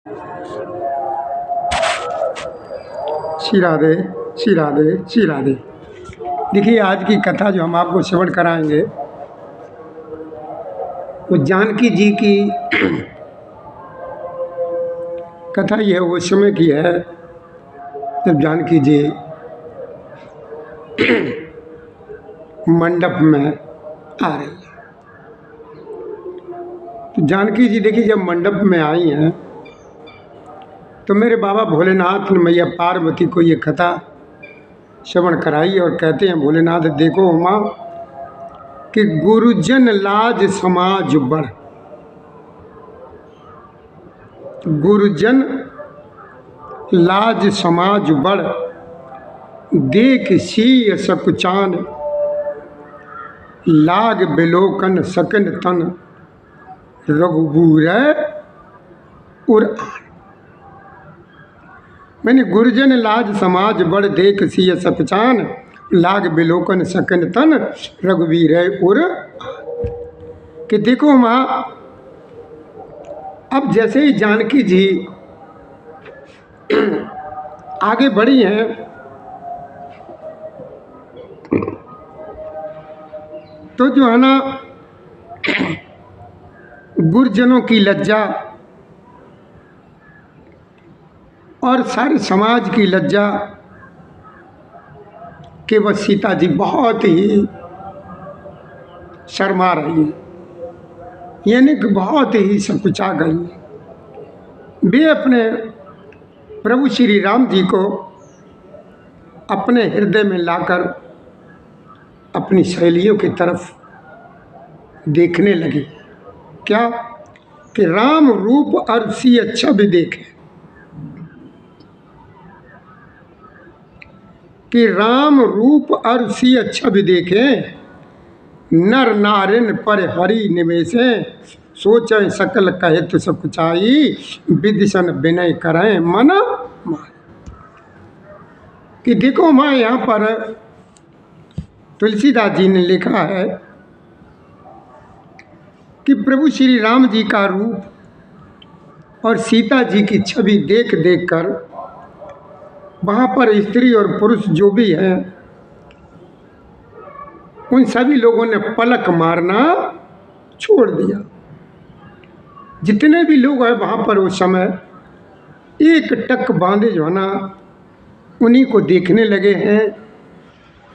श्री राधे श्री राधे श्री राधे। देखिए, आज की कथा जो हम आपको श्रवण कराएंगे वो जानकी जी की कथा ये उस समय की है जब जानकी जी मंडप में आ रही है। तो जानकी जी देखिए, जब मंडप में आई हैं तो मेरे बाबा भोलेनाथ ने मैया पार्वती को ये कथा श्रवण कराई और कहते हैं, भोलेनाथ देखो उमा कि गुरुजन लाज समाज बढ़, गुरुजन लाज समाज बढ़, देख सीय सकुचान, लाग बिलोकन सकन तन, रघुबूर उर आन। मैंने गुरुजन लाज समाज बढ़, देख सीय सकुचान, लाग बिलोकन सकन तन, रघुवीर उर। कि देखो माँ, अब जैसे ही जानकी जी आगे बढ़ी हैं तो जो है ना गुरुजनों की लज्जा और सारे समाज की लज्जा कि वह सीता जी बहुत ही शर्मा रही हैं, यानी कि बहुत ही संकुचा गई हैं। वे अपने प्रभु श्री राम जी को अपने हृदय में लाकर अपनी सहेलियों की तरफ देखने लगी। क्या कि राम रूप अरसी अच्छा भी देखे, कि राम रूप अरसी अच्छा भी देखे, नर नारिन पर हरि निवेशे, सोचें सकल कहे तो सब कुचाई, विदिशन विनय करें मन माय। कि देखो माँ, यहाँ पर तुलसीदास जी ने लिखा है कि प्रभु श्री राम जी का रूप और सीता जी की छवि देख देख कर वहाँ पर स्त्री और पुरुष जो भी हैं उन सभी लोगों ने पलक मारना छोड़ दिया। जितने भी लोग हैं वहाँ पर उस समय एक टक बांधे जो है ना उन्हीं को देखने लगे हैं,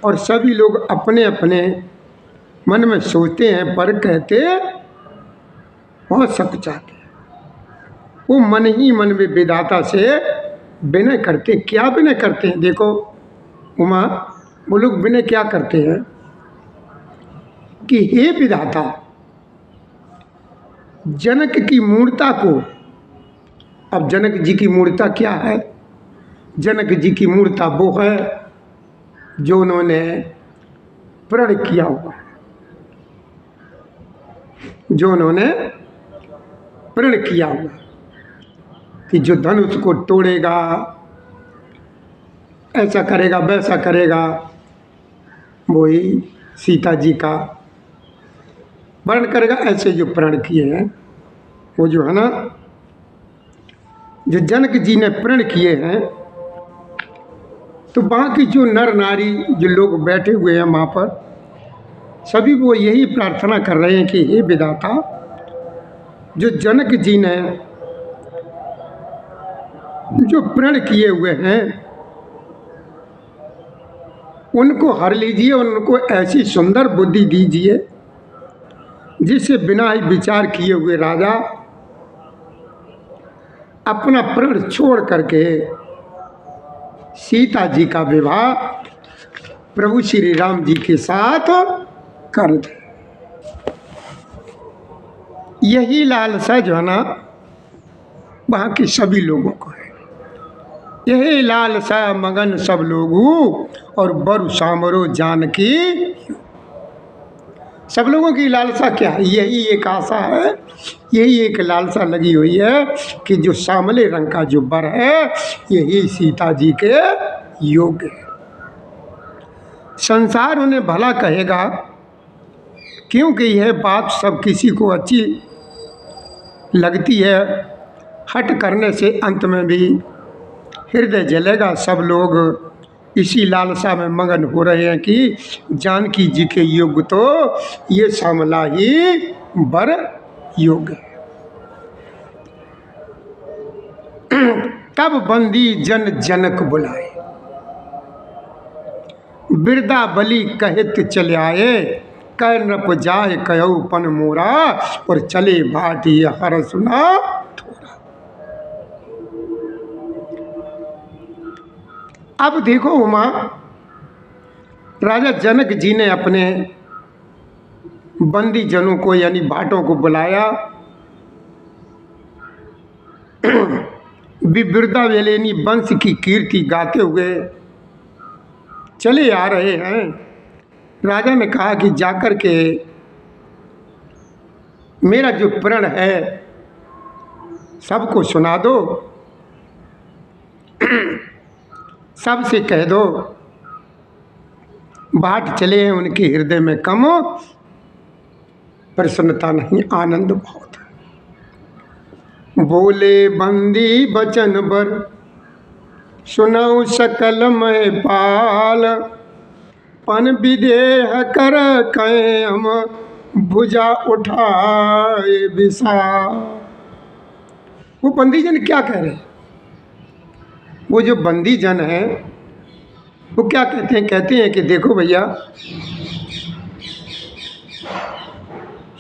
और सभी लोग अपने अपने मन में सोचते हैं पर कहते बहुत सकुचाते हैं। वो मन ही मन में विधाता से विनय करते। क्या विनय करते हैं? देखो उमा, वो लोग विनय क्या करते हैं कि हे विधाता, जनक की मूर्ता को, अब जनक जी की मूर्ता क्या है? जनक जी की मूर्ता वो है जो उन्होंने प्रण किया हुआ है, जो उन्होंने प्रण किया हुआ है कि जो धनुष को तोड़ेगा, ऐसा करेगा वैसा करेगा, वही सीता जी का वर्ण करेगा। ऐसे जो प्रण किए हैं वो जो है ना, जो जनक जी ने प्रण किए हैं, तो वहाँ की जो नर नारी जो लोग बैठे हुए हैं वहाँ पर सभी वो यही प्रार्थना कर रहे हैं कि हे विधाता, जो जनक जी ने जो प्रण किए हुए हैं उनको हर लीजिए, उनको ऐसी सुंदर बुद्धि दीजिए जिससे बिना ही विचार किए हुए राजा अपना प्रण छोड़ करके सीता जी का विवाह प्रभु श्री राम जी के साथ कर दे। यही लालसा जो है ना वहाँ के सभी लोगों को है। यही लालसा मगन सब लोगों और बरु सामरो जानकी। सब लोगों की लालसा क्या है? यही एक आशा है, यही एक लालसा लगी हुई है कि जो सामले रंग का जो बर है यही सीता जी के योग्य है। संसार उन्हें भला कहेगा क्योंकि यह बात सब किसी को अच्छी लगती है हट करने से अंत में भी हृदय जलेगा। सब लोग इसी लालसा में मगन हो रहे हैं कि जानकी जी के युग तो ये श्यामला ही बर योग्य है। तब बंदी जन जनक बुलाए, बिरदाबली कहत चले आए, कह नृप जाय कहु पन मोरा, और चले बाट ये हर सुना थोड़ा। अब देखो उमा, राजा जनक जी ने अपने बंदी जनों को यानी भाटों को बुलाया। बिरदावेलेनी वंश की कीर्ति गाते हुए चले आ रहे हैं। राजा ने कहा कि जाकर के मेरा जो प्रण है सबको सुना दो, सबसे कह दो बाट चले हैं उनके हृदय में कम प्रसन्नता नहीं, आनंद बहुत है। बोले बंदी बचन बर सुनऊ सकल मैं पाल, पन विदेह कर कहें हम भुजा उठाए विशाल। वो बंदी जन क्या कह रहे हैं? वो जो बंदी जन है वो क्या कहते हैं? कहते हैं कि देखो भैया,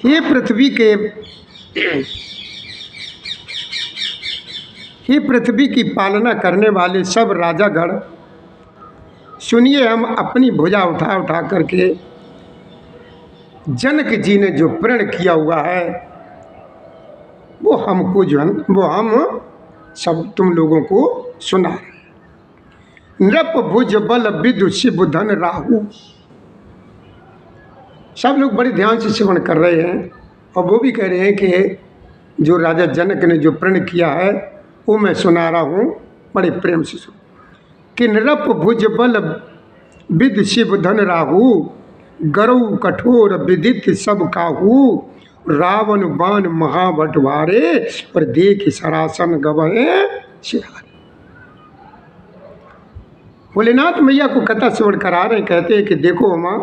ये पृथ्वी के, ये पृथ्वी की पालना करने वाले सब राजागण, सुनिए, हम अपनी भुजा उठा उठा करके जनक जी ने जो प्रण किया हुआ है वो हमको जो है वो हम सब तुम लोगों को सुना रहे हैं। नृप भुज बल विदु शिव धन राहु। सब लोग बड़े ध्यान से श्रवण कर रहे हैं और वो भी कह रहे हैं कि जो राजा जनक ने जो प्रण किया है वो मैं सुना रहा हूँ, बड़े प्रेम से सुन। कि नृप भुज बल विद शिव धन राहु, गरऊ कठोर विदित सब काहू, रावण बाण महाबटवारे, और देख सरासन गवहे सिधारे। भोलेनाथ मैया को कथा श्रवण करा रहे, कहते हैं कि देखो माँ,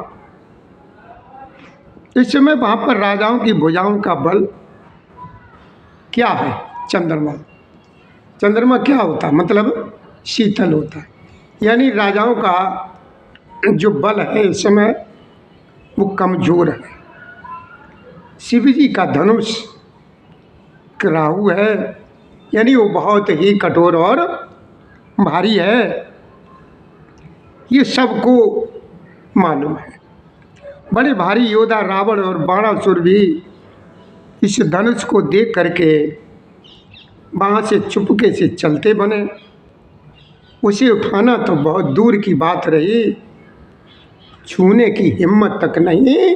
इस समय वहाँ पर राजाओं की भुजाओं का बल क्या है? चंद्रमा। चंद्रमा क्या होता है? मतलब शीतल होता है। यानी राजाओं का जो बल है इस समय वो कमजोर है। शिव जी का धनुष राहु है, यानी वो बहुत ही कठोर और भारी है, ये सबको मालूम है। बड़े भारी योद्धा रावण और बाणासुर भी इस धनुष को देख करके वहाँ से चुपके से चलते बने। उसे उठाना तो बहुत दूर की बात रही, छूने की हिम्मत तक नहीं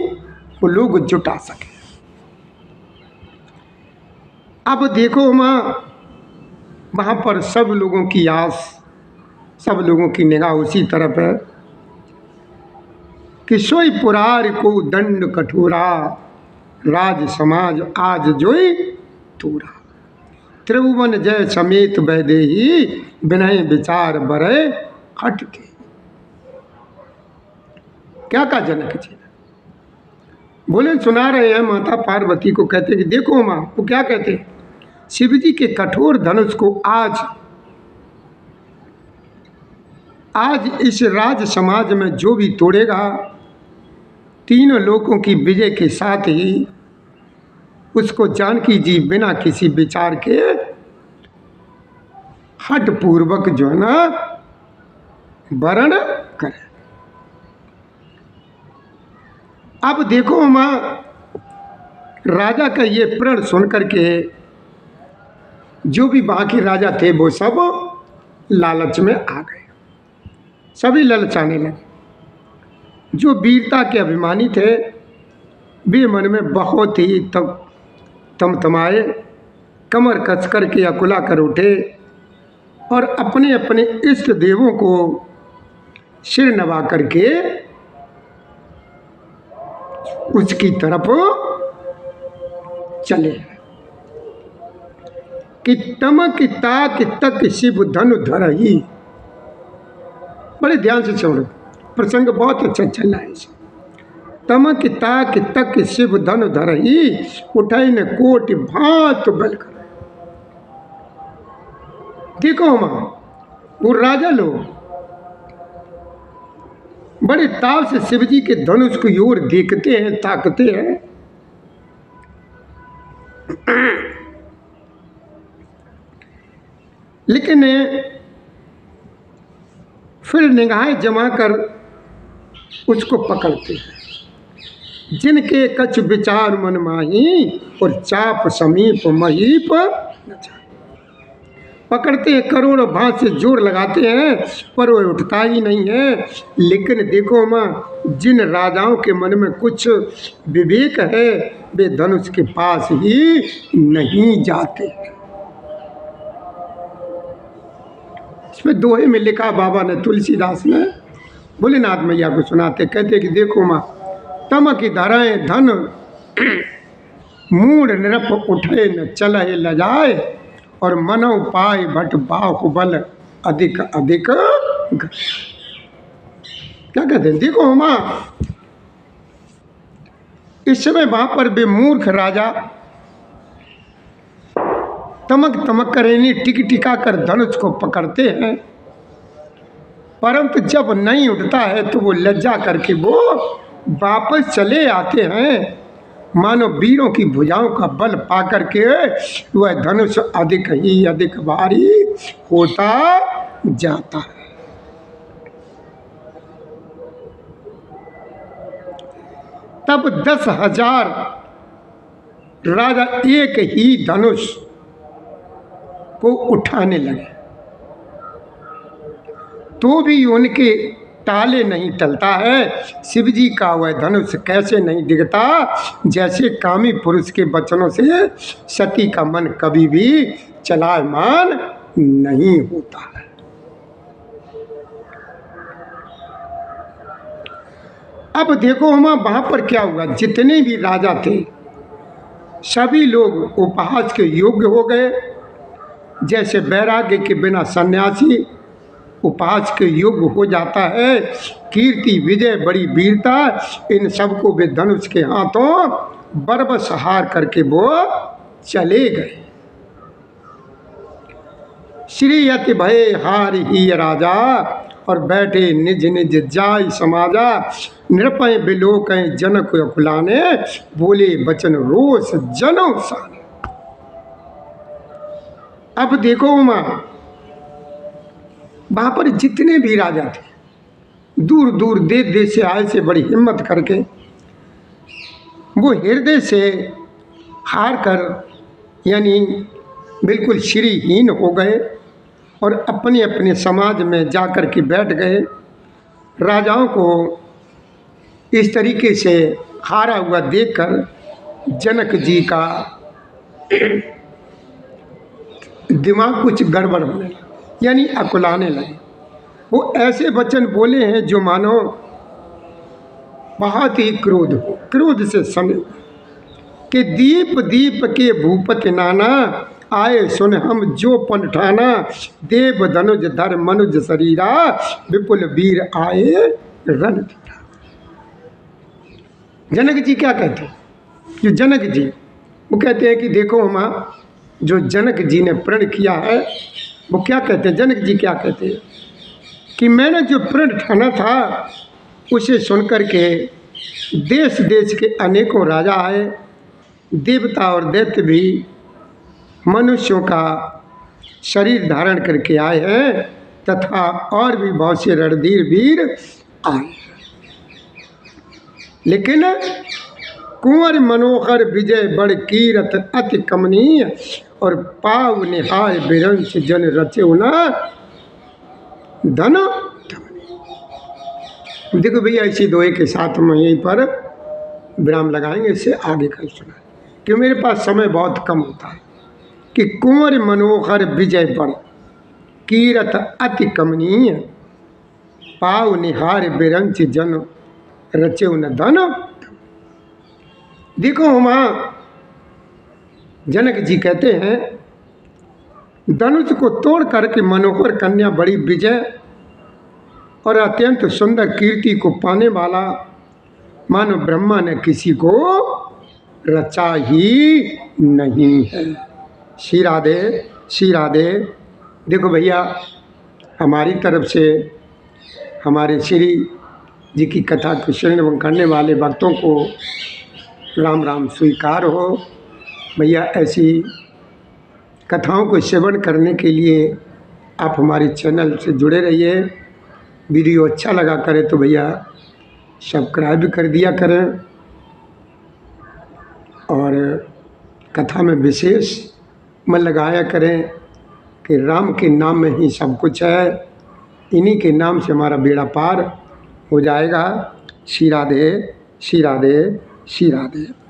वो लोग जुटा सके। अब देखो माँ, वहाँ पर सब लोगों की आस, सब लोगों की निगाह उसी तरफ है कि सोई पुरार को दंड कठोरा, राज समाज आज जोई तूरा। त्रिभुवन जय समेत वैदेही, विनय विचार बरे हटके। क्या कहा जनक जी? बोले सुना रहे हैं माता पार्वती को, कहते कि देखो माँ, वो क्या कहते हैं? शिव जी के कठोर धनुष को आज इस राज समाज में जो भी तोड़ेगा, तीनों लोगों की विजय के साथ ही उसको जानकी जी बिना किसी विचार के हठ पूर्वक जो है ना वरण करे। अब देखो माँ, राजा का ये प्रण सुन करके जो भी बाकी राजा थे वो सब लालच में आ गए, सभी ललचाने लगे। जो वीरता के अभिमानी थे वे मन में बहुत ही तमतमाए, कमर कस करके अकुला कर उठे और अपने अपने इष्ट देवों को सिर नवा करके उसकी तरफ चले। कि तमक ताक तक शिव धनु धरही। बड़े ध्यान से सुनो, प्रसंग बहुत अच्छा चल रहा है। तमक ताक तक शिव धनु धरही, उठाई न कोट भात बल कर। देखो मां, वो राजा लोग बड़े ताव से शिव जी के धनुष की ओर देखते हैं, ताकते हैं। लेकिन फिर निगाहें जमा कर उसको पकड़ते हैं। जिनके कछ विचार मन माही, और चाप समीप महीप न जाए। पकड़ते हैं, करोड़ों भांत से जोर लगाते हैं, पर वो उठता ही नहीं है। लेकिन देखो माँ, जिन राजाओं के मन में कुछ विवेक है, वे धनुष के पास ही नहीं जाते। इसमें दोहे में लिखा बाबा ने, तुलसीदास ने भोलेनाथ मैया को सुनाते, कहते कि देखो माँ, तमक धराएं धन मूड निरप उठे न चलहे लजाए, और मनो पाए भट बाहुबल अधिक अधिक। क्या कहते हैं? देखो माँ, इस समय वहां पर वे मूर्ख राजा तमक तमक कर टिक टिका कर धनुष को पकड़ते हैं, परंतु जब नहीं उठता है तो वो लज्जा करके वो वापस चले आते हैं। मानो वीरों की भुजाओं का बल पाकर के वह धनुष अधिक ही अधिक भारी होता जाता है। तब 10,000 राजा एक ही धनुष को उठाने लगे, तो भी उनके ताले नहीं टलता है। शिव जी का वह धनुष कैसे नहीं दिखता, जैसे कामी पुरुष के वचनों से सती का मन कभी भी चलायमान नहीं होता है। अब देखो हम वहां पर क्या हुआ, जितने भी राजा थे सभी लोग उपहास के योग्य हो गए। जैसे वैराग्य के बिना सन्यासी उपहास के योग्य हो जाता है। कीर्ति, विजय, बड़ी वीरता, इन सबको वे धनुष के हाथों बरबस हार करके वो चले गए। श्री अति भय हार ही राजा, और बैठे निज निज जाय समाजा। नृपय बिलोक जनक अकुलाने, बोले बचन रोष जनों साने। अब देखो माँ, वहां पर जितने भी राजा थे, दूर दूर देश देश से आए से बड़ी हिम्मत करके वो हृदय से हार कर यानी बिल्कुल श्रीहीन हो गए और अपने अपने समाज में जाकर के बैठ गए। राजाओं को इस तरीके से हारा हुआ देखकर जनक जी का दिमाग कुछ गड़बड़ होने लगा, यानी अकुलाने लगे। वो ऐसे वचन बोले हैं जो मानो बहुत ही क्रोध से सने कि दीप दीप के भूपति नाना, आए सुन हम जो पन ठाना। देव धनुज धर मनुज शरीरा, विपुल वीर आए रण धीरा। जनक जी क्या कहते हैं? जो जनक जी वो कहते हैं कि देखो माँ, जो जनक जी ने प्रण किया है वो क्या कहते हैं? जनक जी क्या कहते हैं कि मैंने जो प्रण ठाना था उसे सुनकर के देश देश के अनेकों राजा आए, देवता और दैत्य भी मनुष्यों का शरीर धारण करके आए हैं, तथा और भी बहुत से रणधीर वीर आए। लेकिन कुंवर मनोहर विजय बड़ कीरत अति कमनीय, और पाव निहाय बिरंश जन रचे ना धन। देखो भैया, इसी दोहे के साथ हम यहीं पर विराम लगाएंगे, इससे आगे कल सुना, क्योंकि मेरे पास समय बहुत कम होता है। कि कुंवर मनोहर विजय बड़ कीरत अति कमनीय, पाव निहार बिरंश जन रचे न धन। देखो वहाँ जनक जी कहते हैं धनुष को तोड़ करके मनोहर कन्या बड़ी विजय और अत्यंत सुंदर कीर्ति को पाने वाला मानो ब्रह्मा ने किसी को रचा ही नहीं है। श्री राधे श्री राधे। देखो भैया, हमारी तरफ से हमारे श्री जी की कथा को श्रवण करने वाले भक्तों को राम राम स्वीकार हो। भैया, ऐसी कथाओं को श्रवण करने के लिए आप हमारे चैनल से जुड़े रहिए। वीडियो अच्छा लगा करें तो भैया सब्सक्राइब कर दिया करें और कथा में विशेष मन लगाया करें कि राम के नाम में ही सब कुछ है, इन्हीं के नाम से हमारा बेड़ा पार हो जाएगा। श्री राधे श्री राधे श्री राधे।